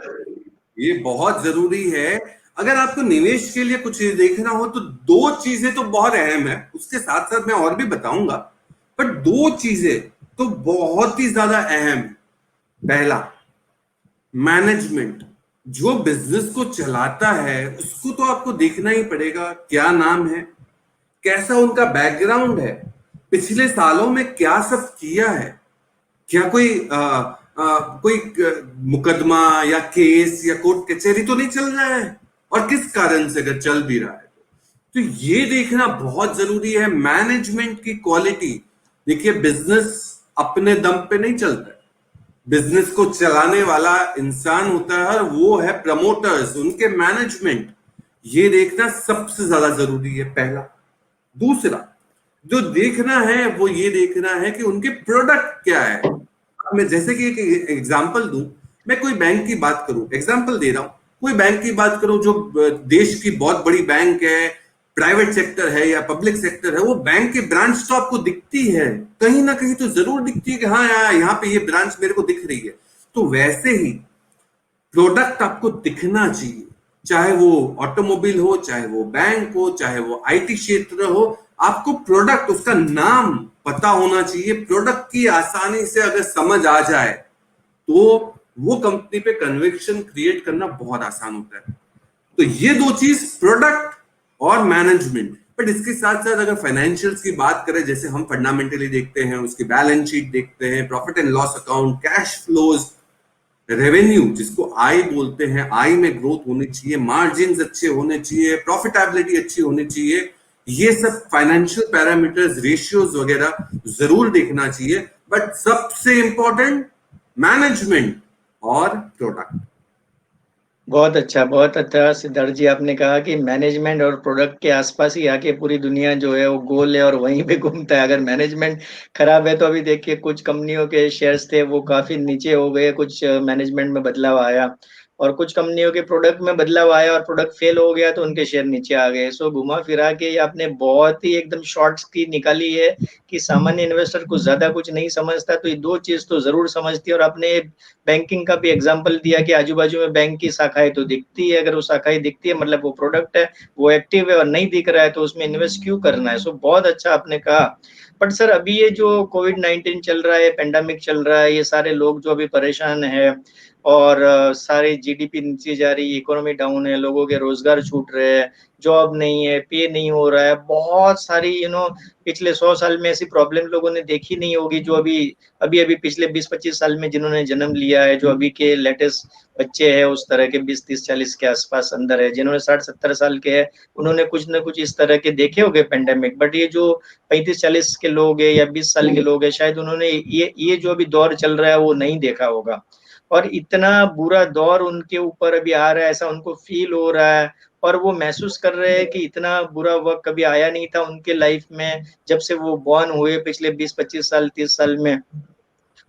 ये बहुत जरूरी है। अगर आपको निवेश के लिए कुछ देखना हो तो दो चीजें तो बहुत अहम है, उसके साथ साथ मैं और भी बताऊंगा, पर दो चीजें तो बहुत ही ज्यादा अहम है। पहला, मैनेजमेंट। जो बिजनेस को चलाता है उसको तो आपको देखना ही पड़ेगा, क्या नाम है, कैसा उनका बैकग्राउंड है, पिछले सालों में क्या सब किया है, क्या कोई मुकदमा या केस या कोर्ट कचहरी तो नहीं चल रहा है, और किस कारण से अगर चल भी रहा है तो ये देखना बहुत जरूरी है। मैनेजमेंट की क्वालिटी देखिए, बिजनेस अपने दम पे नहीं चलता है, बिजनेस को चलाने वाला इंसान होता है, और वो है प्रमोटर्स, उनके मैनेजमेंट। ये देखना सबसे ज्यादा जरूरी है, पहला। दूसरा जो देखना है वो ये देखना है कि उनके प्रोडक्ट क्या है। मैं जैसे कि एक एग्जांपल दूं, मैं कोई बैंक की बात करूं, एग्जांपल दे रहा हूं, कोई बैंक की बात करूं जो देश की बहुत बड़ी बैंक है, प्राइवेट सेक्टर है या पब्लिक सेक्टर है, वो बैंक की ब्रांच तो आपको दिखती है, कहीं ना कहीं तो जरूर दिखती है कि हाँ यार, यहाँ पे ये ब्रांच मेरे को दिख रही है। तो वैसे ही प्रोडक्ट आपको दिखना चाहिए, चाहे वो ऑटोमोबाइल हो, चाहे वो बैंक हो, चाहे वो आईटी क्षेत्र हो, आपको प्रोडक्ट, उसका नाम पता होना चाहिए। प्रोडक्ट की आसानी से अगर समझ आ जाए तो वो कंपनी पे कन्विक्शन क्रिएट करना बहुत आसान होता है। तो ये दो चीज, प्रोडक्ट और मैनेजमेंट। बट इसके साथ साथ अगर फाइनेंशियल्स की बात करें, जैसे हम फंडामेंटली देखते हैं, उसकी बैलेंस शीट देखते हैं, profit and loss account, cash flows, revenue जिसको आय बोलते हैं, आय में ग्रोथ होनी चाहिए, मार्जिन्स अच्छे होने चाहिए, प्रॉफिटेबिलिटी अच्छी होनी चाहिए, ये सब फाइनेंशियल पैरामीटर्स, रेशियोज वगैरह जरूर देखना चाहिए। बट सबसे इंपॉर्टेंट मैनेजमेंट और प्रोडक्ट। बहुत अच्छा सिद्धार्थ जी, आपने कहा कि मैनेजमेंट और प्रोडक्ट के आसपास ही आके पूरी दुनिया जो है वो गोल है और वहीं पे घूमता है। अगर मैनेजमेंट खराब है तो अभी देखिए कुछ कंपनियों के शेयर्स थे वो काफी नीचे हो गए, कुछ मैनेजमेंट में बदलाव आया, और कुछ कंपनियों के प्रोडक्ट में बदलाव आया और प्रोडक्ट फेल हो गया तो उनके शेयर नीचे आ गए। सो घुमा फिरा के ये आपने बहुत ही एकदम शॉर्ट्स की निकाली है कि सामान्य इन्वेस्टर कुछ ज्यादा कुछ नहीं समझता, तो ये दो चीज तो जरूर समझती है। और आपने बैंकिंग का भी एग्जांपल दिया कि आजू बाजू में बैंक की शाखाएं तो दिखती है, अगर वो शाखाएं दिखती है मतलब वो प्रोडक्ट है, वो एक्टिव है, और नहीं दिख रहा है तो उसमें इन्वेस्ट क्यों करना है। सो बहुत अच्छा आपने कहा। बट सर अभी ये जो कोविड-19 चल रहा है, पेंडेमिक चल रहा है, ये सारे लोग जो अभी परेशान है और सारे जीडीपी नीचे जा रही है, इकोनॉमी डाउन है, लोगों के रोजगार छूट रहे हैं, जॉब नहीं है, पे नहीं हो रहा है, बहुत सारी पिछले 100 साल में ऐसी प्रॉब्लम लोगों ने देखी नहीं होगी, जो अभी अभी अभी पिछले 20-25 साल में जिन्होंने जन्म लिया है, जो अभी के लेटेस्ट बच्चे हैं उस तरह के 20-30-40 के आसपास अंदर है, जिन्होंने 60-70 साल के हैं उन्होंने कुछ ना कुछ इस तरह के देखे होंगे पेंडेमिक। बट ये जो 35-40 के लोग हैं या 20 साल के लोग हैं, शायद उन्होंने ये जो अभी दौर चल रहा है वो नहीं देखा होगा, और इतना बुरा दौर उनके ऊपर अभी आ रहा है, ऐसा उनको फील हो रहा है, और वो महसूस कर रहे हैं कि इतना बुरा वक्त कभी आया नहीं था उनके लाइफ में जब से वो बॉर्न हुए पिछले 20-25 साल 30 साल में।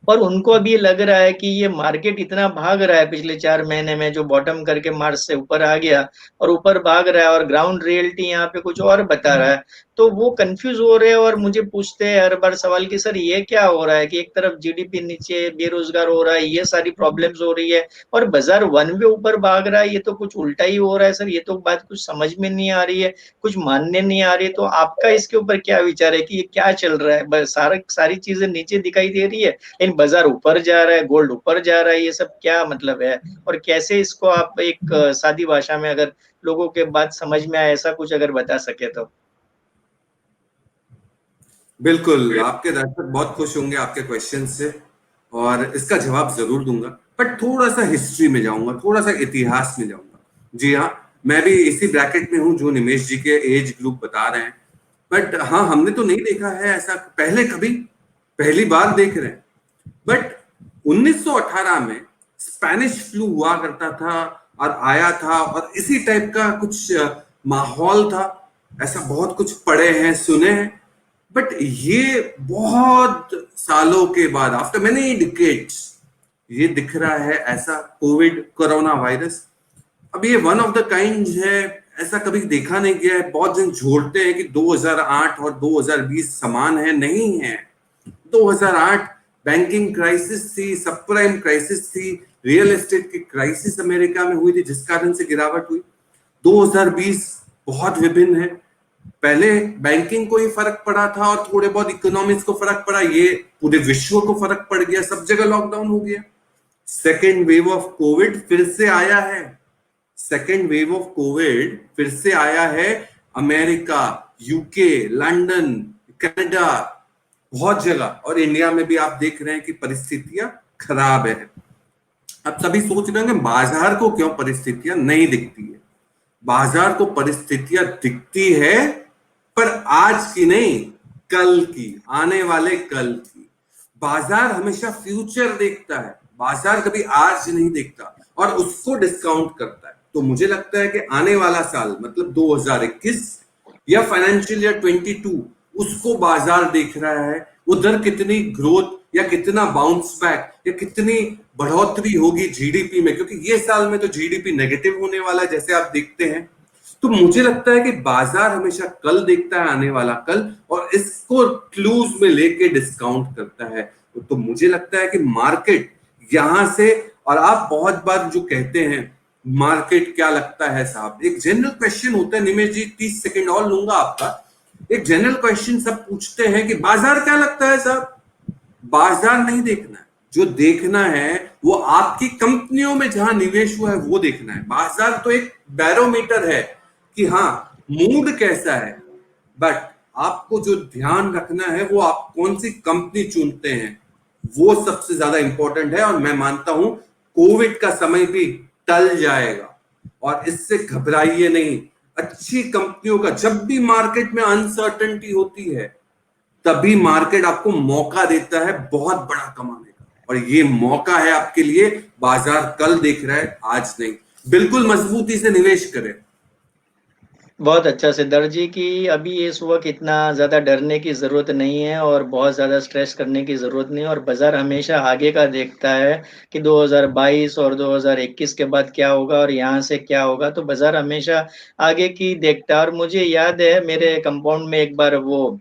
और उनको अभी ये लग रहा है कि ये मार्केट इतना भाग रहा है पिछले 4 महीने में, जो बॉटम करके मार्च से ऊपर आ गया और ऊपर भाग रहा है, और ग्राउंड रियलिटी यहाँ पे कुछ और बता रहा है, तो वो कंफ्यूज हो रहे हैं और मुझे पूछते हैं हर बार सवाल कि सर ये क्या हो रहा है कि एक तरफ जीडीपी नीचे, बेरोजगार हो रहा है, ये सारी प्रॉब्लम्स हो रही है, और बाजार वन वे ऊपर भाग रहा है, ये तो कुछ उल्टा ही हो रहा है सर, ये तो बात कुछ समझ में नहीं आ रही है, कुछ मानने नहीं आ रही है। तो आपका इसके ऊपर क्या विचार है कि ये क्या चल रहा है, सारी चीजें नीचे दिखाई दे रही है लेकिन बाजार ऊपर जा रहा है, गोल्ड ऊपर जा रहा है, ये सब क्या मतलब है, और कैसे इसको आप एक सादी भाषा में अगर लोगों के बात समझ में आए ऐसा कुछ अगर बता सके तो। बिल्कुल, आपके दर्शक बहुत खुश होंगे आपके क्वेश्चन से, और इसका जवाब जरूर दूंगा। बट थोड़ा सा हिस्ट्री में जाऊंगा, थोड़ा सा इतिहास में जाऊंगा। जी हाँ, मैं भी इसी ब्रैकेट में हूं जो निमेश जी के एज ग्रुप बता रहे हैं। बट हाँ, हमने तो नहीं देखा है ऐसा पहले कभी, पहली बार देख रहे हैं। बट 1918 में स्पेनिश फ्लू हुआ करता था और आया था, और इसी टाइप का कुछ माहौल था, ऐसा बहुत कुछ पढ़े हैं, सुने हैं। बट ये बहुत सालों के बाद, आफ्टर मेनी डिकेड्स, ये दिख रहा है ऐसा कोविड कोरोना वायरस। अब ये वन ऑफ द काइंड है, ऐसा कभी देखा नहीं गया है। बहुत जन जोड़ते हैं कि 2008 और 2020 समान है, नहीं है। 2008 बैंकिंग क्राइसिस थी, सब प्राइम क्राइसिस थी, रियल एस्टेट की क्राइसिस अमेरिका में हुई थी जिस कारण से गिरावट हुई। 2020 बहुत विभिन्न है। पहले बैंकिंग को ही फर्क पड़ा था और थोड़े बहुत इकोनॉमिक्स को फर्क पड़ा, ये पूरे विश्व को फर्क पड़ गया, सब जगह लॉकडाउन हो गया। सेकेंड वेव ऑफ कोविड फिर से आया है, सेकेंड वेव ऑफ कोविड फिर से आया है। अमेरिका, यूके, लंदन, कनाडा, बहुत जगह, और इंडिया में भी आप देख रहे हैं कि परिस्थितियां खराब है। अब सभी सोच रहे हैं बाजार को क्यों परिस्थितियां नहीं दिखती है। बाजार को परिस्थितियां दिखती है, पर आज की नहीं, कल की, आने वाले कल की। बाजार हमेशा फ्यूचर देखता है, बाजार कभी आज नहीं देखता और उसको डिस्काउंट करता है। तो मुझे लगता है कि आने वाला साल मतलब 2021 या फाइनेंशियल ईयर 22, उसको बाजार देख रहा है। उधर कितनी ग्रोथ या कितना बाउंस बैक या कितनी बढ़ोतरी होगी जीडीपी में, क्योंकि ये साल में तो जीडीपी नेगेटिव होने वाला है जैसे आप देखते हैं। तो मुझे लगता है कि बाजार हमेशा कल देखता है, आने वाला कल, और इसको क्लूज में लेके डिस्काउंट करता है। तो मुझे लगता है कि मार्केट यहां से, और आप बहुत बार जो कहते हैं मार्केट क्या लगता है साहब, एक जनरल क्वेश्चन होता है निमेश जी, 30 सेकंड और लूंगा आपका। एक जनरल क्वेश्चन सब पूछते हैं कि बाजार क्या लगता है साहब। बाजार नहीं देखना है, जो देखना है वो आपकी कंपनियों में जहां निवेश हुआ है वो देखना है। बाजार तो एक बैरोमीटर है कि हाँ मूड कैसा है, बट आपको जो ध्यान रखना है वो आप कौन सी कंपनी चुनते हैं, वो सबसे ज्यादा इंपॉर्टेंट है। और मैं मानता हूं कोविड का समय भी टल जाएगा और इससे घबराइए नहीं। अच्छी कंपनियों का जब भी मार्केट में अनसर्टेनिटी होती है तभी मार्केट आपको मौका देता है बहुत बड़ा कमाने का, और ये मौका है आपके लिए। बाजार कल देख रहा है, आज नहीं। बिल्कुल मजबूती से निवेश करें। बहुत अच्छा सिद्धार्थ जी कि अभी इस वक्त इतना ज़्यादा डरने की ज़रूरत नहीं है और बहुत ज़्यादा स्ट्रेस करने की ज़रूरत नहीं है, और बाज़ार हमेशा आगे का देखता है कि 2022 और 2021 के बाद क्या होगा और यहाँ से क्या होगा, तो बाज़ार हमेशा आगे की देखता है। और मुझे याद है मेरे कंपाउंड में एक बार वो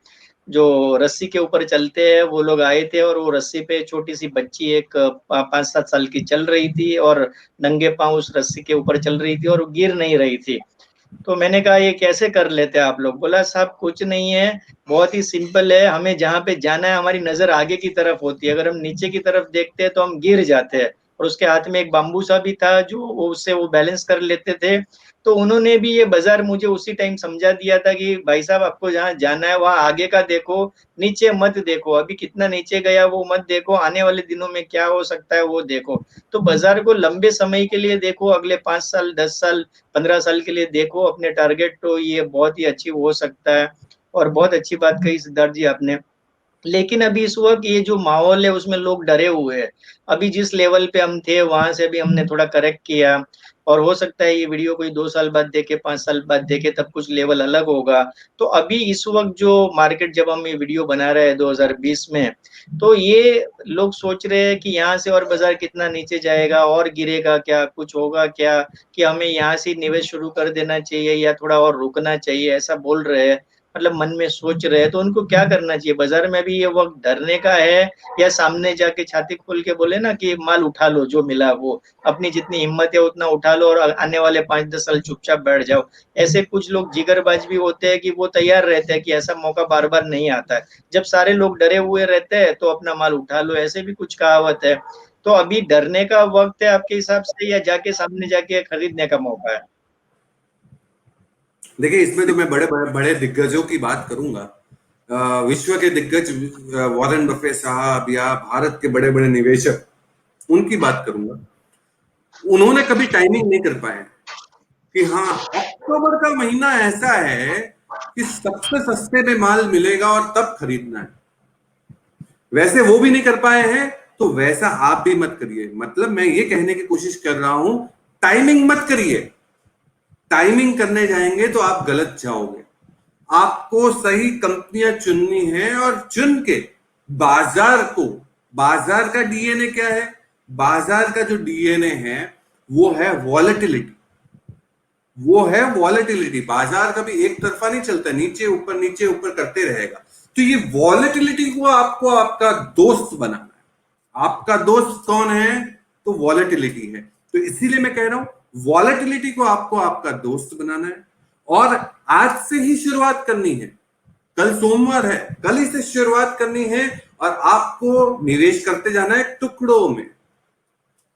जो रस्सी के ऊपर चलते हैं वो लोग आए थे, और वो रस्सी पे छोटी-सी बच्ची एक 5-7 साल की चल रही थी और नंगे पाँव उस रस्सी के ऊपर चल रही थी और वो गिर नहीं रही थी। तो मैंने कहा ये कैसे कर लेते हैं आप लोग? बोला साहब कुछ नहीं है, बहुत ही सिंपल है, हमें जहाँ पे जाना है हमारी नज़र आगे की तरफ होती है, अगर हम नीचे की तरफ देखते हैं तो हम गिर जाते हैं। और उसके हाथ में एक बाम्बू सा भी था जो उससे वो बैलेंस कर लेते थे। तो उन्होंने भी ये बाज़ार मुझे उसी टाइम समझा दिया था कि भाई साहब आपको जहाँ जाना है वहाँ आगे का देखो, नीचे मत देखो, अभी कितना नीचे गया वो मत देखो, आने वाले दिनों में क्या हो सकता है वो देखो। तो बाज़ार को लंबे समय के लिए देखो, अगले 5 साल, 10 साल, 15 साल के लिए देखो अपने टारगेट, तो ये बहुत ही अचीव हो सकता है। और बहुत अच्छी बात कही सिद्धार्थ जी आपने। लेकिन अभी इस वक़्त ये जो माहौल है उसमें लोग डरे हुए हैं। अभी जिस लेवल पे हम थे वहाँ से भी हमने थोड़ा करेक्ट किया, और हो सकता है ये वीडियो कोई 2 साल बाद देखे, 5 साल बाद देखे, तब कुछ लेवल अलग होगा। तो अभी इस वक़्त जो मार्केट, जब हम ये वीडियो बना रहे हैं 2020 में, तो ये लोग सोच रहे हैं कि यहाँ से और बाज़ार कितना नीचे जाएगा और गिरेगा क्या? कुछ होगा क्या? कि हमें यहाँ से निवेश शुरू कर देना चाहिए या थोड़ा और रुकना चाहिए, ऐसा बोल रहे हैं। मतलब मन में सोच रहे हैं, तो उनको क्या करना चाहिए? बाज़ार में भी ये वक़्त डरने का है, या सामने जाके छाती खोल के बोले ना कि माल उठा लो जो मिला वो, अपनी जितनी हिम्मत है उतना उठा लो और आने वाले 5-10 साल चुपचाप बैठ जाओ। ऐसे कुछ लोग जिगरबाज़ भी होते हैं कि वो तैयार रहते हैं कि ऐसा मौका बार-बार नहीं आता है। जब सारे लोग डरे हुए रहते हैं तो अपना माल उठा लो, ऐसे भी कुछ कहावत है। तो अभी डरने का वक़्त है आपके हिसाब से, या जाके सामने जाके खरीदने का मौका है? देखिए, इसमें तो मैं बड़े बड़े बड़े दिग्गजों की बात करूंगा। विश्व के दिग्गज वॉरेन बफे साहब या भारत के बड़े बड़े निवेशक, उनकी बात करूंगा। उन्होंने कभी टाइमिंग नहीं कर पाए कि हाँ, अक्टूबर का महीना ऐसा है कि सबसे सस्ते में माल मिलेगा और तब खरीदना है। वैसे वो भी नहीं कर पाए हैं, तो वैसा आप भी मत करिए। मतलब मैं ये कहने की कोशिश कर रहा हूं, टाइमिंग मत करिए। टाइमिंग करने जाएंगे तो आप गलत जाओगे। आपको सही कंपनियां चुननी है और चुन के बाजार को, बाजार का डीएनए क्या है? बाजार का जो डीएनए है वो है वॉलेटिलिटी। वो है वॉलेटिलिटी। बाजार कभी एक तरफा नहीं चलता, नीचे ऊपर करते रहेगा। तो ये वॉलेटिलिटी को आपको आपका दोस्त बनाना है। आपका दोस्त कौन है? तो वॉलेटिलिटी है। तो इसीलिए मैं कह रहा हूं, वॉलेटिलिटी को आपको आपका दोस्त बनाना है और आज से ही शुरुआत करनी है। कल सोमवार है, कल ही से शुरुआत करनी है और आपको निवेश करते जाना है टुकड़ों में।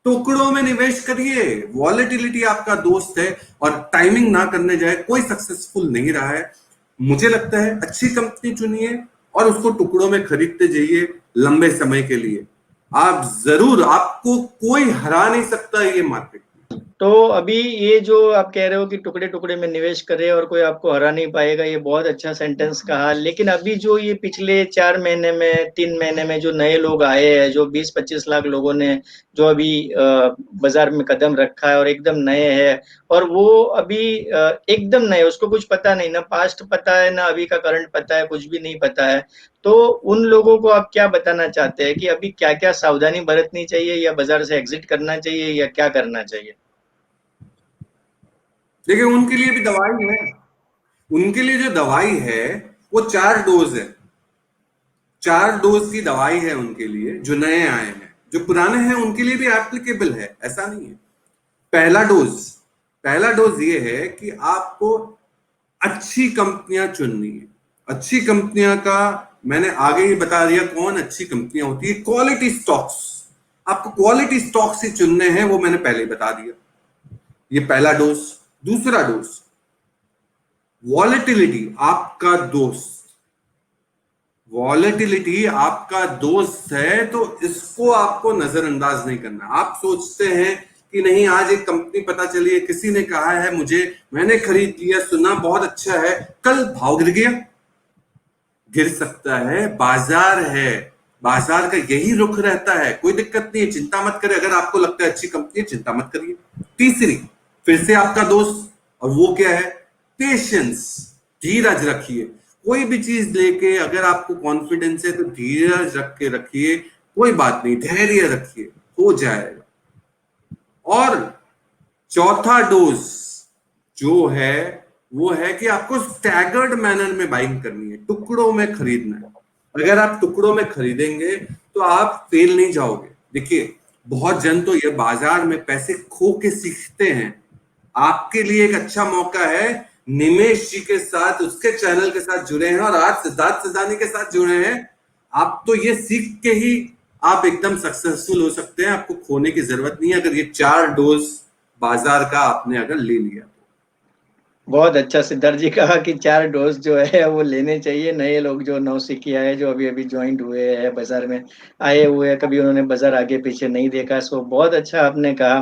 टुकड़ों में निवेश करिए। वॉलेटिलिटी आपका दोस्त है और टाइमिंग ना करने जाए, कोई सक्सेसफुल नहीं रहा है। मुझे लगता है अच्छी कंपनी चुनिए और उसको टुकड़ों में खरीदते जाइए लंबे समय के लिए। आप जरूर, आपको कोई हरा नहीं सकता ये मार्केट। तो अभी ये जो आप कह रहे हो कि टुकड़े-टुकड़े में निवेश करें और कोई आपको हरा नहीं पाएगा, ये बहुत अच्छा सेंटेंस कहा। लेकिन अभी जो ये पिछले 4 महीने में, 3 महीने में जो नए लोग आए हैं, जो 20-25 लाख लोगों ने जो अभी बाज़ार में कदम रखा है और एकदम नए हैं, और वो अभी एकदम नए, उसको कुछ पता नहीं, ना पास्ट पता है, ना अभी का करंट पता है, कुछ भी नहीं पता है। तो उन लोगों को आप क्या बताना चाहते हैं कि अभी क्या-क्या सावधानी बरतनी चाहिए, या बाज़ार से एग्ज़िट करना चाहिए, या क्या करना चाहिए? देखिए, उनके लिए भी दवाई है। उनके लिए जो दवाई है वो 4 डोज है। 4 डोज की दवाई है उनके लिए जो नए आए हैं। जो पुराने हैं उनके लिए भी एप्लीकेबल है, ऐसा नहीं है। पहला डोज पहला डोज ये है कि आपको अच्छी कंपनियां चुननी है। अच्छी कंपनियां का मैंने आगे ही बता दिया कौन अच्छी कंपनियां होती है। क्वालिटी स्टॉक्स, आपको क्वालिटी स्टॉक्स ही चुनने हैं, वो मैंने पहले ही बता दिया। ये पहला डोज। दूसरा डोज, वॉलेटिलिटी आपका दोस्त। वॉलेटिलिटी आपका दोस्त है, तो इसको आपको नजरअंदाज नहीं करना। आप सोचते हैं कि नहीं, आज एक कंपनी पता चली है, किसी ने कहा है मुझे, मैंने खरीद लिया, सुना बहुत अच्छा है, कल भाव गिर गया, गिर सकता है, बाजार है, बाजार का यही रुख रहता है, कोई दिक्कत नहीं है, चिंता मत करें। अगर आपको लगता है अच्छी कंपनी है, चिंता मत करिए। तीसरी, फिर से आपका दोस्त, और वो क्या है? पेशेंस, धीरज रखिए। कोई भी चीज लेके अगर आपको कॉन्फिडेंस है तो धीरज रख के रखिए, कोई बात नहीं, धैर्य रखिए, हो जाएगा। और चौथा डोज जो है वो है कि आपको स्टैगर्ड मैनर में बाइंग करनी है, टुकड़ों में खरीदना है। अगर आप टुकड़ों में खरीदेंगे तो आप फेल नहीं जाओगे। देखिए, बहुत जन तो ये बाजार में पैसे खो के सीखते हैं। आपके लिए एक अच्छा मौका है, निमेश जी के साथ, उसके चैनल के साथ जुड़े हैं और आज सिद्धार्थ सदानी के साथ जुड़े हैं। आप तो ये सीख के ही आप एकदम सक्सेसफुल हो सकते हैं, आपको खोने की जरूरत नहीं है, अगर ये 4 डोज बाजार का आपने अगर ले लिया। बहुत अच्छा सिद्धार्थ जी कहा कि 4 डोज़ जो है वो लेने चाहिए। नए लोग जो नौसिखिया है, जो अभी-अभी जॉइंट हुए हैं, बाज़ार में आए हुए हैं, कभी उन्होंने बाज़ार आगे-पीछे नहीं देखा, सो बहुत अच्छा आपने कहा।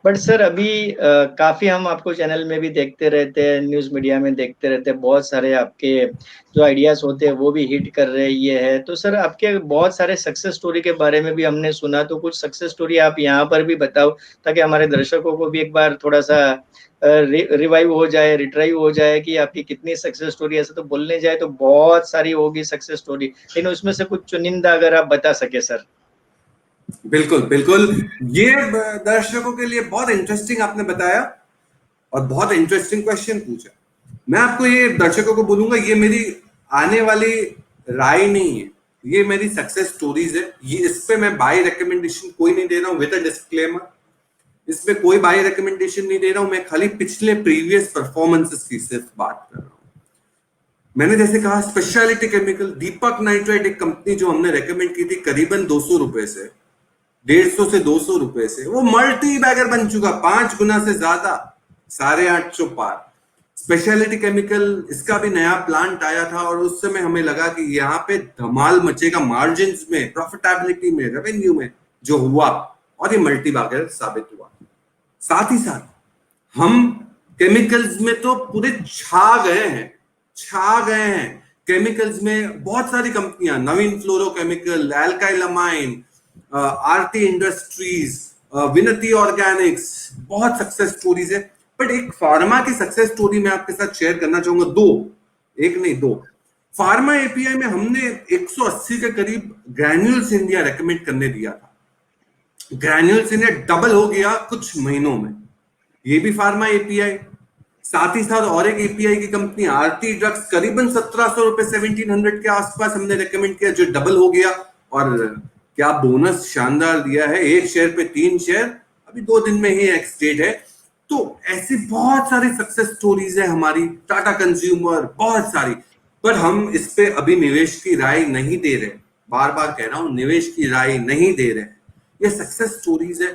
बट सर अभी काफ़ी हम आपको चैनल में भी देखते रहते हैं, न्यूज़ मीडिया में देखते रहते हैं, बहुत सारे आपके जो आइडियाज़ होते हैं वो भी हिट कर रहे ये है। तो सर आपके बहुत सारे सक्सेस स्टोरी के बारे में भी हमने सुना, तो कुछ सक्सेस स्टोरी आप यहाँ पर भी बताओ ताकि हमारे दर्शकों को भी एक बार थोड़ा-सा रिवाइव हो जाए, रिट्राइव हो जाए कि आपकी कितनी सक्सेस स्टोरी, ऐसे तो बोलने जाए तो बहुत सारी होगी सक्सेस स्टोरी, लेकिन उसमें से कुछ चुनिंदा अगर आप बता सके सर। बिल्कुल बिल्कुल, ये दर्शकों के लिए बहुत इंटरेस्टिंग आपने बताया और बहुत इंटरेस्टिंग क्वेश्चन पूछा। मैं आपको ये दर्शकों को बोलूंगा, ये मेरी आने वाली राय नहीं है, ये मेरी सक्सेस स्टोरीज है। ये इस पे मैं बाय रिकमेंडेशन कोई नहीं दे रहा हूं, विद अ डिस्क्लेमर। इसमें कोई बाय रिकमेंडेशन नहीं दे रहा हूं, मैं खाली पिछले प्रीवियस परफॉर्मेंसेस की सिर्फ बात कर रहा हूं। मैंने जैसे कहा, स्पेशलिटी केमिकल, दीपक नाइट्राइट एक कंपनी जो हमने रेकमेंड की थी करीबन 200 रुपए से, 150 से 200 रुपए से, वो मल्टी बैगर बन चुका, 5 गुना से ज्यादा, 850 पार। स्पेशलिटी केमिकल, इसका भी नया प्लांट आया था और उस समय हमें लगा कि यहाँ पे धमाल मचेगा, मार्जिन में, प्रॉफिटेबिलिटी में, रेवेन्यू में, जो हुआ, और ये मल्टी बैगर साबित हुआ। साथ ही साथ हम केमिकल्स में तो पूरे छा गए हैं। केमिकल्स में बहुत सारी कंपनियां, नवीन फ्लोरोकेमिकल, एल्काइलमाइन, आरती इंडस्ट्रीज, विनती ऑर्गेनिक्स, बहुत सक्सेस स्टोरीज है। बट एक फार्मा की सक्सेस स्टोरी मैं आपके साथ शेयर करना चाहूंगा, दो, एक नहीं दो। फार्मा एपीआई में हमने 180 के करीब ग्रैन्यूल्स इंडिया रेकमेंड करने दिया था। ग्रैन्यूल्स इंडिया डबल हो गया कुछ महीनों में, ये भी फार्मा एपीआई। साथ ही साथ और एक एपीआई की कंपनी आरती ड्रग्स, करीबन 1700 रुपए, 1700 के आसपास हमने रेकमेंड किया, जो डबल हो गया। और क्या बोनस शानदार दिया है, 1 शेयर पे 3 शेयर, अभी 2 दिन में ही एक्सडेट है। तो ऐसी बहुत सारी सक्सेस स्टोरीज है हमारी, टाटा कंज्यूमर, बहुत सारी। पर हम इस पे अभी निवेश की राय नहीं दे रहे, बार बार कह रहा हूं, निवेश की राय नहीं दे रहे। ये सक्सेस स्टोरीज है,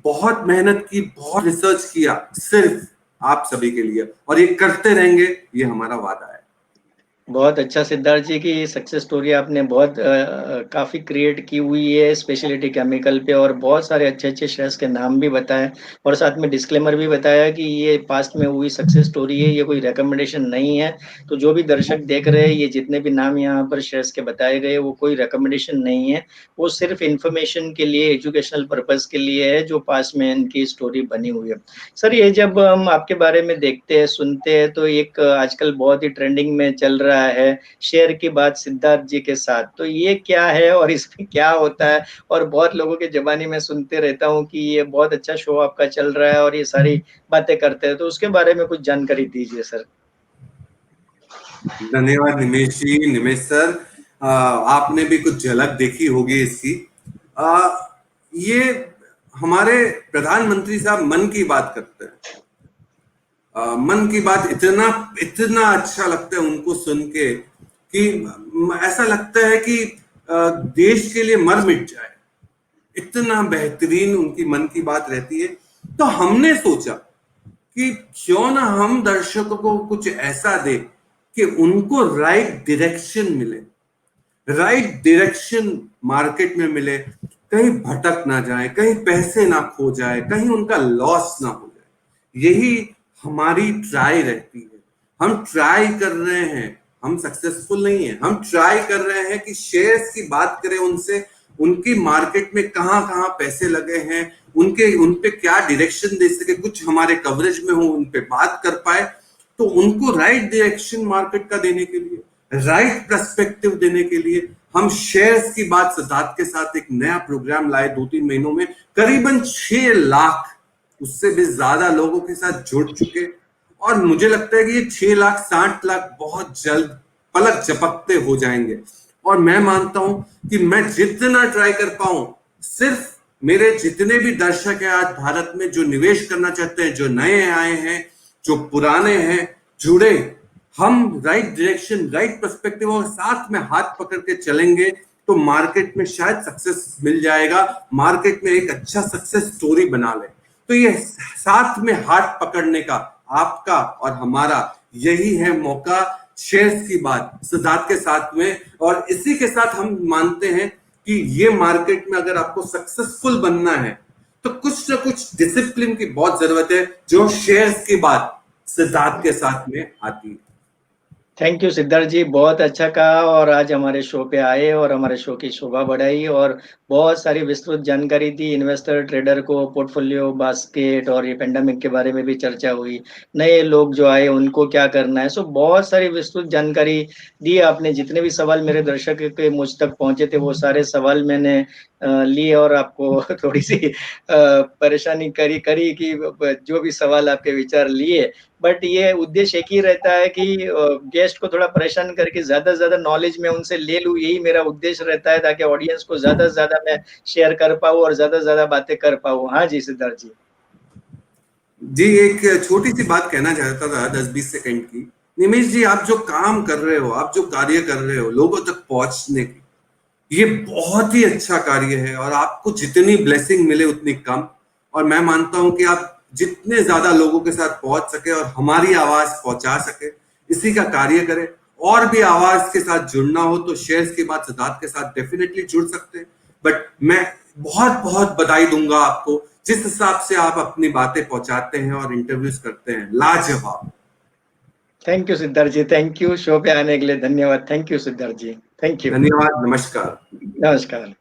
बहुत मेहनत की, बहुत रिसर्च किया सिर्फ आप सभी के लिए, और ये करते रहेंगे, ये हमारा वादा है। बहुत अच्छा सिद्धार्थ जी की सक्सेस स्टोरी आपने बहुत काफ़ी क्रिएट की हुई है स्पेशलिटी केमिकल पे, और बहुत सारे अच्छे-अच्छे शेयर्स के नाम भी बताए और साथ में डिस्क्लेमर भी बताया कि ये पास्ट में हुई सक्सेस स्टोरी है, ये कोई रिकमेंडेशन नहीं है। तो जो भी दर्शक देख रहे हैं, ये जितने भी नाम यहाँ पर शेयर्स के बताए गए, वो कोई रिकमेंडेशन नहीं है, वो सिर्फ इन्फॉर्मेशन के लिए, एजुकेशनल पर्पज़ के लिए है, जो पास्ट में इनकी स्टोरी बनी हुई है। सर ये जब हम आपके बारे में देखते हैं, सुनते हैं, तो एक आजकल बहुत ही ट्रेंडिंग में चल रहा है शेयर की बात सिद्धार्थ जी के साथ, तो ये क्या है और इसमें क्या होता है? और बहुत लोगों की ज़बानी में सुनते रहता हूँ कि ये बहुत अच्छा शो आपका चल रहा है और ये सारी बातें करते हैं, तो उसके बारे में कुछ जानकारी दीजिए सर। धन्यवाद निमेश जी, निमेश सर, आपने भी कुछ झलक देखी होगी इसकी। ये हमारे प्रधानमंत्री साहब मन की बात करते हैं। मन की बात इतना इतना अच्छा लगता है उनको सुन के कि ऐसा लगता है कि देश के लिए मर मिट जाए, इतना बेहतरीन उनकी मन की बात रहती है। तो हमने सोचा कि क्यों ना हम दर्शकों को कुछ ऐसा दे कि उनको राइट डायरेक्शन मिले। राइट डायरेक्शन मार्केट में मिले, कहीं भटक ना जाए, कहीं पैसे ना खो जाए, कहीं उनका लॉस ना हो जाए। यही हमारी ट्राई रहती है। हम ट्राई कर रहे हैं, हम सक्सेसफुल नहीं है, हम ट्राई कर रहे हैं कि शेयर्स की बात करें उनसे, उनकी मार्केट में कहां कहां पैसे लगे हैं, उन पे क्या डायरेक्शन दे सके, कुछ हमारे कवरेज में हो, उन पे बात कर पाए। तो उनको राइट डायरेक्शन मार्केट का देने के लिए, राइट पर्सपेक्टिव देने के लिए हम शेयर्स की बात सिद्धार्थ के साथ एक नया प्रोग्राम लाए 2-3 महीनों में। करीबन 6 लाख, उससे भी ज्यादा लोगों के साथ जुड़ चुके, और मुझे लगता है कि ये 6 लाख 60 लाख बहुत जल्द पलक झपकते हो जाएंगे। और मैं मानता हूं कि मैं जितना ट्राई कर पाऊं, सिर्फ मेरे जितने भी दर्शक हैं आज भारत में जो निवेश करना चाहते हैं, जो नए आए हैं, जो पुराने हैं, जुड़े, हम राइट डायरेक्शन, राइट पर्सपेक्टिव और साथ में हाथ पकड़ के चलेंगे तो मार्केट में शायद सक्सेस मिल जाएगा, मार्केट में एक अच्छा सक्सेस स्टोरी बना ले। तो ये साथ में हाथ पकड़ने का आपका और हमारा यही है मौका, शेयर्स की बात सिद्धार्थ के साथ में। और इसी के साथ हम मानते हैं कि ये मार्केट में अगर आपको सक्सेसफुल बनना है तो कुछ ना कुछ डिसिप्लिन की बहुत जरूरत है, जो शेयर्स की बात सिद्धार्थ के साथ में आती है। थैंक यू सिद्धार्थ जी, बहुत अच्छा कहा और आज हमारे शो पे आए और हमारे शो की शोभा बढ़ाई और बहुत सारी विस्तृत जानकारी दी इन्वेस्टर ट्रेडर को, पोर्टफोलियो, बास्केट और ये पेंडेमिक के बारे में भी चर्चा हुई। नए लोग जो आए उनको क्या करना है, सो बहुत सारी विस्तृत जानकारी दी आपने। जितने भी सवाल मेरे दर्शक के मुझ तक पहुंचे थे वो सारे सवाल मैंने लिए और आपको थोड़ी सी परेशानी करी कि जो भी सवाल आपके विचार लिए, बट ये उद्देश्य एक ही रहता है कि गेस्ट को थोड़ा परेशान करके ज्यादा से ज्यादा नॉलेज मैं उनसे ले लूं, यही मेरा उद्देश्य रहता है, ताकि ऑडियंस को ज्यादा से ज्यादा मैं शेयर कर पाऊं और ज्यादा से ज्यादा बातें कर पाऊं। हाँ जी सिद्धार्थ जी। जी, एक छोटी सी बात कहना चाहता था 10-20 सेकंड की। निमेश जी, आप जो काम कर रहे हो, आप जो कार्य कर रहे हो लोगों तक पहुंचने की, ये बहुत ही अच्छा कार्य है और आपको जितनी ब्लेसिंग मिले उतनी कम। और मैं मानता हूं कि आप जितने ज्यादा लोगों के साथ पहुंच सके और हमारी आवाज पहुंचा सके, इसी का कार्य करें। और भी आवाज के साथ जुड़ना हो तो शेयर्स की बात सिद्धार्थ के साथ डेफिनेटली जुड़ सकते हैं। बट मैं बहुत बहुत बधाई दूंगा आपको, जिस हिसाब से आप अपनी बातें पहुंचाते हैं और इंटरव्यूज करते हैं, लाजवाब। Thank you Siddharth ji, thank you. Show पे आने के लिए धन्यवाद। Thank you Siddharth ji, thank you. धन्यवाद, नमस्कार। नमस्कार।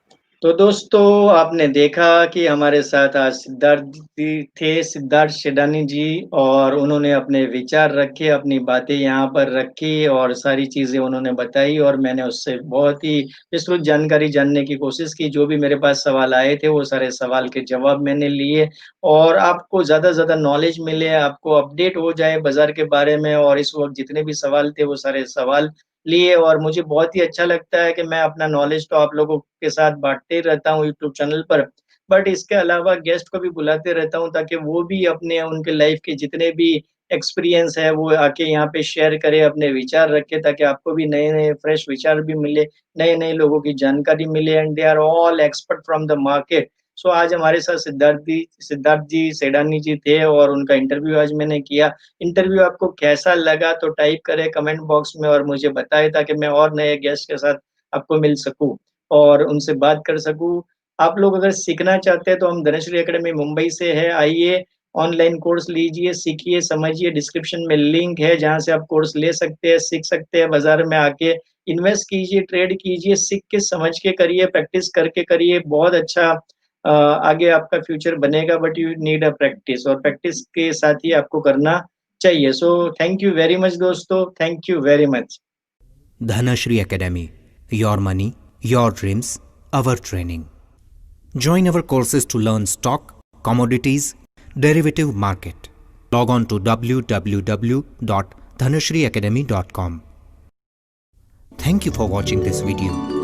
तो दोस्तों, आपने देखा कि हमारे साथ आज सिद्धार्थ जी थे, सिद्धार्थ शेडानी जी, और उन्होंने अपने विचार रखे, अपनी बातें यहाँ पर रखी और सारी चीज़ें उन्होंने बताई और मैंने उससे बहुत ही विस्तृत जानकारी जानने की कोशिश की। जो भी मेरे पास सवाल आए थे, वो सारे सवाल के जवाब मैंने लिए और आपको ज़्यादा से ज़्यादा नॉलेज मिले, आपको अपडेट हो जाए बाज़ार के बारे में। और इस वक़्त जितने भी सवाल थे, वो सारे सवाल लिए और मुझे बहुत ही अच्छा लगता है कि मैं अपना नॉलेज तो आप लोगों के साथ बाँटते ही रहता हूँ यूट्यूब चैनल पर, बट इसके अलावा गेस्ट को भी बुलाते रहता हूँ ताकि वो भी अपने उनके लाइफ के जितने भी एक्सपीरियंस है वो आके यहाँ पे शेयर करें, अपने विचार रखें, ताकि आपको भी नए-नए फ्रेश विचार भी मिले, नए-नए लोगों की जानकारी मिले and they are all expert from the market. So आज हमारे साथ सिद्धार्थ जी सेडानी जी थे और उनका इंटरव्यू आज मैंने किया। इंटरव्यू आपको कैसा लगा तो टाइप करें कमेंट बॉक्स में और मुझे बताएं, ताकि मैं और नए गेस्ट के साथ आपको मिल सकूं और उनसे बात कर सकूं। आप लोग अगर सीखना चाहते हैं तो हम धनश्री एकेडमी मुंबई से है, आइए ऑनलाइन कोर्स लीजिए, सीखिए, समझिए। डिस्क्रिप्शन में लिंक है जहां से आप कोर्स ले सकते हैं, सीख सकते हैं, बाजार में आके इन्वेस्ट कीजिए, ट्रेड कीजिए, सीख के समझ के करिए, प्रैक्टिस करके करिए। बहुत अच्छा आगे आपका फ्यूचर बनेगा, but you need a practice और प्रैक्टिस के साथ ही आपको करना चाहिए। So thank you very much दोस्तों, thank you very much. Dhanashri Academy. Your money, your dreams, our training. Join our courses to learn stock, commodities, derivative market. Log on to www.dhanashriacademy.com. Thank you for watching this video.